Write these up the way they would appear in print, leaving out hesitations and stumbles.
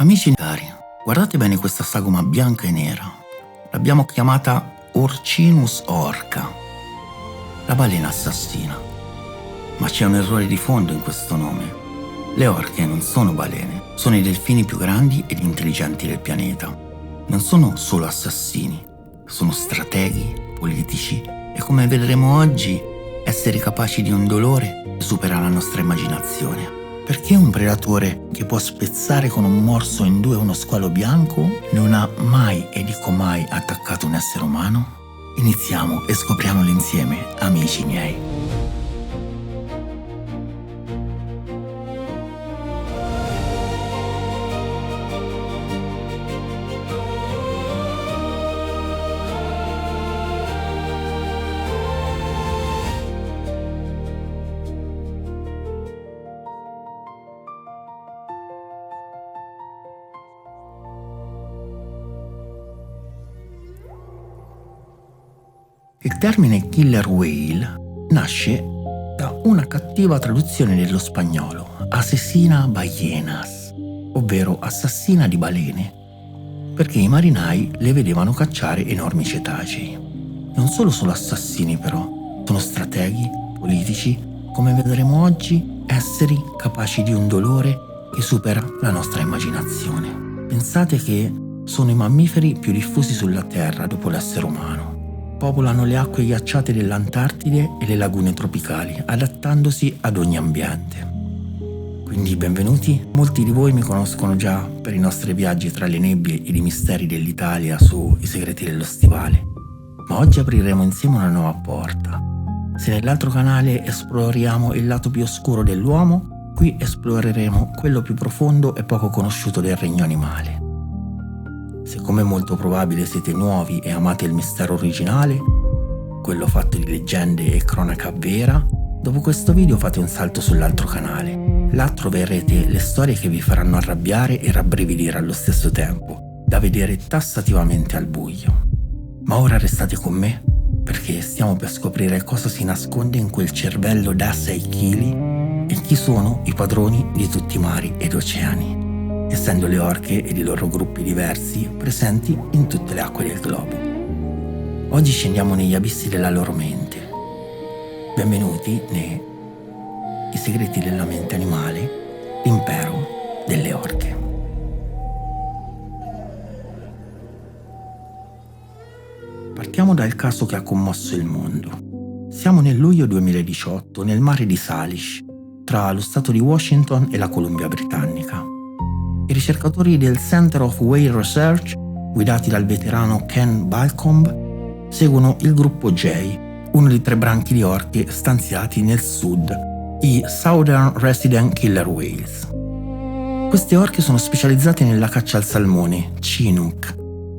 Amici cari, guardate bene questa sagoma bianca e nera. L'abbiamo chiamata Orcinus orca, la balena assassina. Ma c'è un errore di fondo in questo nome. Le orche non sono balene, sono i delfini più grandi ed intelligenti del pianeta. Non sono solo assassini, sono strateghi, politici e, come vedremo oggi, esseri capaci di un dolore che supera la nostra immaginazione. Perché un predatore che può spezzare con un morso in due uno squalo bianco non ha mai, e dico mai, attaccato un essere umano? Iniziamo e scopriamolo insieme, amici miei. Il termine killer whale nasce da una cattiva traduzione dello spagnolo, asesina ballenas, ovvero assassina di balene, perché i marinai le vedevano cacciare enormi cetacei. Non sono assassini però, sono strateghi, politici, come vedremo oggi, esseri capaci di un dolore che supera la nostra immaginazione. Pensate che sono i mammiferi più diffusi sulla Terra dopo l'essere umano. Popolano le acque ghiacciate dell'Antartide e le lagune tropicali, adattandosi ad ogni ambiente. Quindi benvenuti, molti di voi mi conoscono già per i nostri viaggi tra le nebbie ed i misteri dell'Italia su I segreti dello stivale. Ma oggi apriremo insieme una nuova porta. Se nell'altro canale esploriamo il lato più oscuro dell'uomo, qui esploreremo quello più profondo e poco conosciuto del regno animale. Se, come è molto probabile, siete nuovi e amate il mistero originale, quello fatto di leggende e cronaca vera, dopo questo video fate un salto sull'altro canale. Là troverete le storie che vi faranno arrabbiare e rabbrividire allo stesso tempo, da vedere tassativamente al buio. Ma ora restate con me, perché stiamo per scoprire cosa si nasconde in quel cervello da 6 kg e chi sono i padroni di tutti i mari ed oceani, essendo le orche ed i loro gruppi diversi presenti in tutte le acque del globo. Oggi scendiamo negli abissi della loro mente. Benvenuti nei I segreti della mente animale, l'impero delle orche. Partiamo dal caso che ha commosso il mondo. Siamo nel luglio 2018 nel mare di Salish, tra lo stato di Washington e la Columbia Britannica. I ricercatori del Center of Whale Research, guidati dal veterano Ken Balcombe, seguono il gruppo J, uno dei 3 branchi di orche stanziati nel sud, i Southern Resident Killer Whales. Queste orche sono specializzate nella caccia al salmone, Chinook,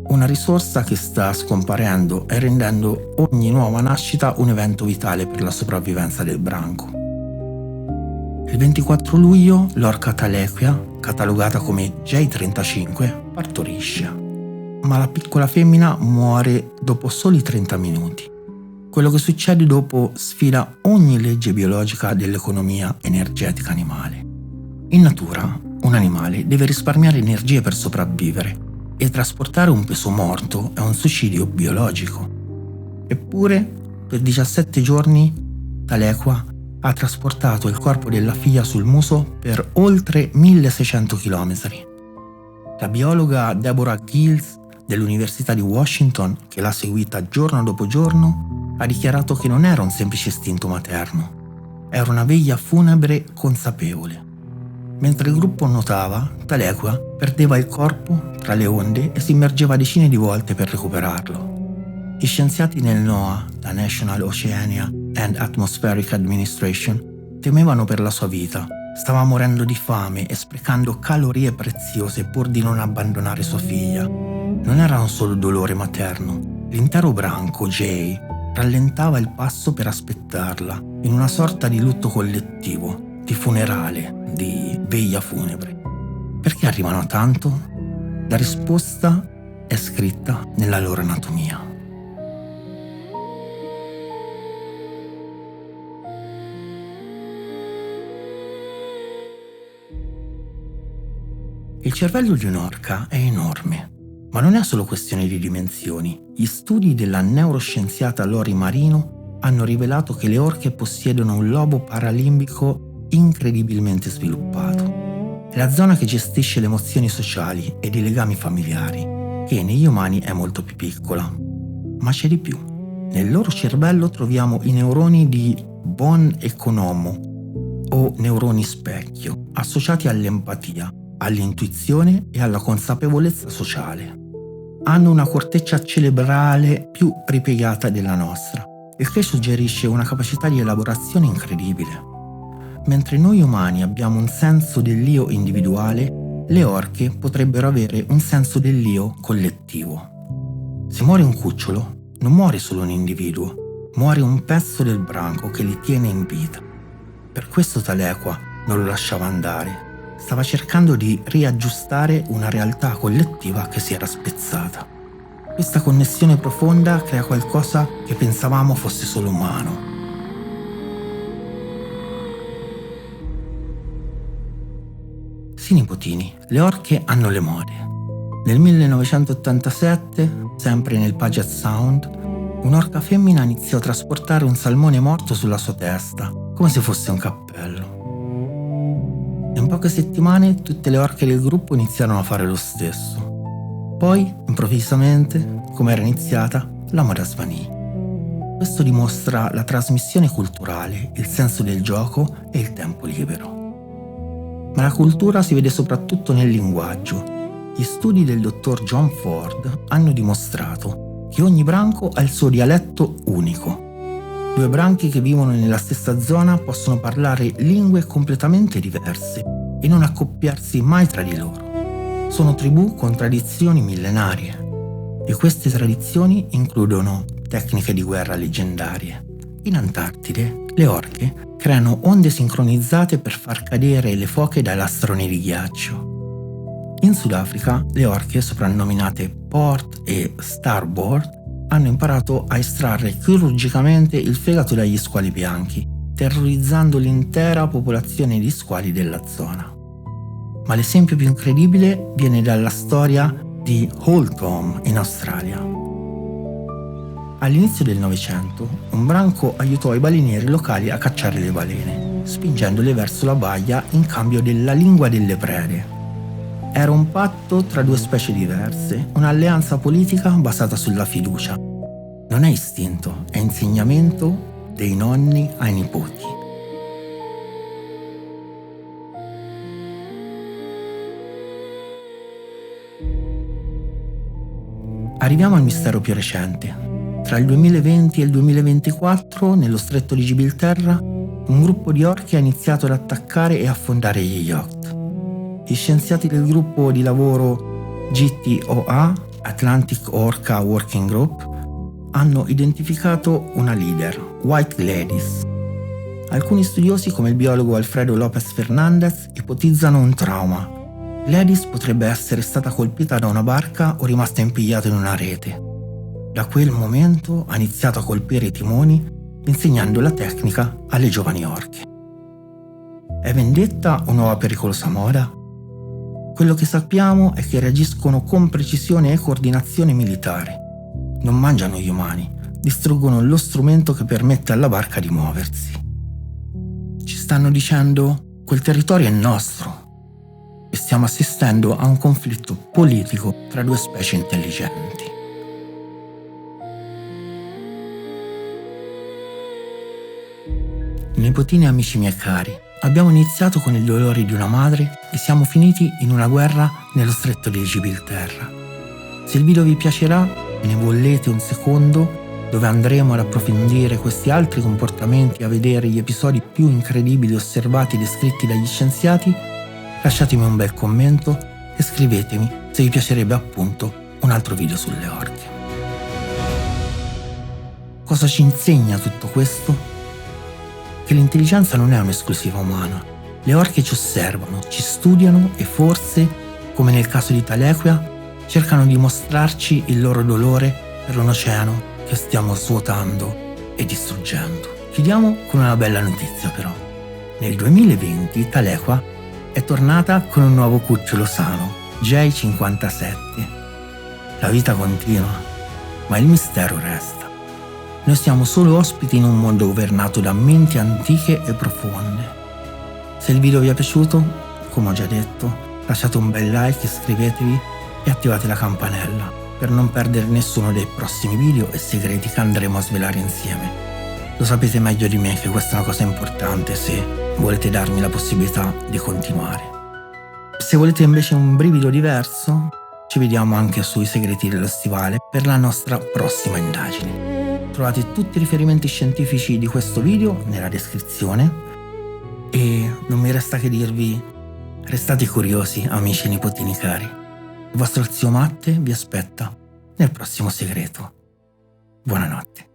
una risorsa che sta scomparendo e rendendo ogni nuova nascita un evento vitale per la sopravvivenza del branco. Il 24 luglio l'orca Talequia, catalogata come J35, partorisce, ma la piccola femmina muore dopo soli 30 minuti. Quello che succede dopo sfida ogni legge biologica dell'economia energetica animale. In natura, un animale deve risparmiare energie per sopravvivere e trasportare un peso morto è un suicidio biologico. Eppure, per 17 giorni, Talequia ha trasportato il corpo della figlia sul muso per oltre 1600 km. La biologa Deborah Gills dell'Università di Washington, che l'ha seguita giorno dopo giorno, ha dichiarato che non era un semplice istinto materno, era una veglia funebre consapevole. Mentre il gruppo nuotava, Talequia perdeva il corpo tra le onde e si immergeva decine di volte per recuperarlo. Gli scienziati nel NOAA, la National Oceania and Atmospheric Administration, temevano per la sua vita. Stava morendo di fame e sprecando calorie preziose pur di non abbandonare sua figlia. Non era un solo dolore materno. L'intero branco, Jay, rallentava il passo per aspettarla, in una sorta di lutto collettivo, di funerale, di veglia funebre. Perché arrivano tanto? La risposta è scritta nella loro anatomia. Il cervello di un'orca è enorme, ma non è solo questione di dimensioni. Gli studi della neuroscienziata Lori Marino hanno rivelato che le orche possiedono un lobo paralimbico incredibilmente sviluppato. È la zona che gestisce le emozioni sociali ed i legami familiari, che negli umani è molto più piccola. Ma c'è di più. Nel loro cervello troviamo i neuroni di Bon Economo o neuroni specchio, associati all'empatia, all'intuizione e alla consapevolezza sociale. Hanno una corteccia cerebrale più ripiegata della nostra, il che suggerisce una capacità di elaborazione incredibile. Mentre noi umani abbiamo un senso dell'io individuale, le orche potrebbero avere un senso dell'io collettivo. Se muore un cucciolo, non muore solo un individuo, muore un pezzo del branco che li tiene in vita. Per questo Talequa non lo lasciava andare. Stava cercando di riaggiustare una realtà collettiva che si era spezzata. Questa connessione profonda crea qualcosa che pensavamo fosse solo umano. Sì, nipotini, le orche hanno le mode. Nel 1987, sempre nel Puget Sound, un'orca femmina iniziò a trasportare un salmone morto sulla sua testa, come se fosse un cappello. In poche settimane tutte le orche del gruppo iniziarono a fare lo stesso. Poi, improvvisamente, come era iniziata, la moda svanì. Questo dimostra la trasmissione culturale, il senso del gioco e il tempo libero. Ma la cultura si vede soprattutto nel linguaggio. Gli studi del dottor John Ford hanno dimostrato che ogni branco ha il suo dialetto unico. Due branchi che vivono nella stessa zona possono parlare lingue completamente diverse e non accoppiarsi mai tra di loro. Sono tribù con tradizioni millenarie e queste tradizioni includono tecniche di guerra leggendarie. In Antartide, le orche creano onde sincronizzate per far cadere le foche dai lastroni di ghiaccio. In Sudafrica, le orche, soprannominate Port e Starboard, hanno imparato a estrarre chirurgicamente il fegato dagli squali bianchi, terrorizzando l'intera popolazione di squali della zona. Ma l'esempio più incredibile viene dalla storia di Holcombe in Australia. All'inizio del Novecento, un branco aiutò i balenieri locali a cacciare le balene, spingendole verso la baia in cambio della lingua delle prede. Era un patto tra due specie diverse, un'alleanza politica basata sulla fiducia. Non è istinto, è insegnamento dei nonni ai nipoti. Arriviamo al mistero più recente. Tra il 2020 e il 2024, nello stretto di Gibilterra, un gruppo di orche ha iniziato ad attaccare e affondare gli yacht. Gli scienziati del gruppo di lavoro GTOA, Atlantic Orca Working Group, hanno identificato una leader, White Gladys. Alcuni studiosi, come il biologo Alfredo López Fernández, ipotizzano un trauma. Gladys potrebbe essere stata colpita da una barca o rimasta impigliata in una rete. Da quel momento ha iniziato a colpire i timoni, insegnando la tecnica alle giovani orche. È vendetta o nuova pericolosa moda? Quello che sappiamo è che reagiscono con precisione e coordinazione militare. Non mangiano gli umani, distruggono lo strumento che permette alla barca di muoversi. Ci stanno dicendo: quel territorio è nostro e stiamo assistendo a un conflitto politico tra due specie intelligenti. Nipotini e amici miei cari, abbiamo iniziato con il dolore di una madre e siamo finiti in una guerra nello stretto di Gibilterra. Se il video vi piacerà, ne volete un secondo dove andremo ad approfondire questi altri comportamenti e a vedere gli episodi più incredibili osservati e descritti dagli scienziati, lasciatemi un bel commento e scrivetemi se vi piacerebbe appunto un altro video sulle orche. Cosa ci insegna tutto questo? Che l'intelligenza non è un'esclusiva umana. Le orche ci osservano, ci studiano e forse, come nel caso di Talequa, cercano di mostrarci il loro dolore per un oceano che stiamo svuotando e distruggendo. Chiudiamo con una bella notizia però. Nel 2020 Talequa è tornata con un nuovo cucciolo sano, J57. La vita continua, ma il mistero resta. Noi siamo solo ospiti in un mondo governato da menti antiche e profonde. Se il video vi è piaciuto, come ho già detto, lasciate un bel like, iscrivetevi e attivate la campanella per non perdere nessuno dei prossimi video e segreti che andremo a svelare insieme. Lo sapete meglio di me che questa è una cosa importante se volete darmi la possibilità di continuare. Se volete invece un brivido diverso, ci vediamo anche sui segreti dello stivale per la nostra prossima indagine. Trovate tutti i riferimenti scientifici di questo video nella descrizione e non mi resta che dirvi: restate curiosi, amici e nipotini cari. Il vostro zio Matte vi aspetta nel prossimo segreto. Buonanotte.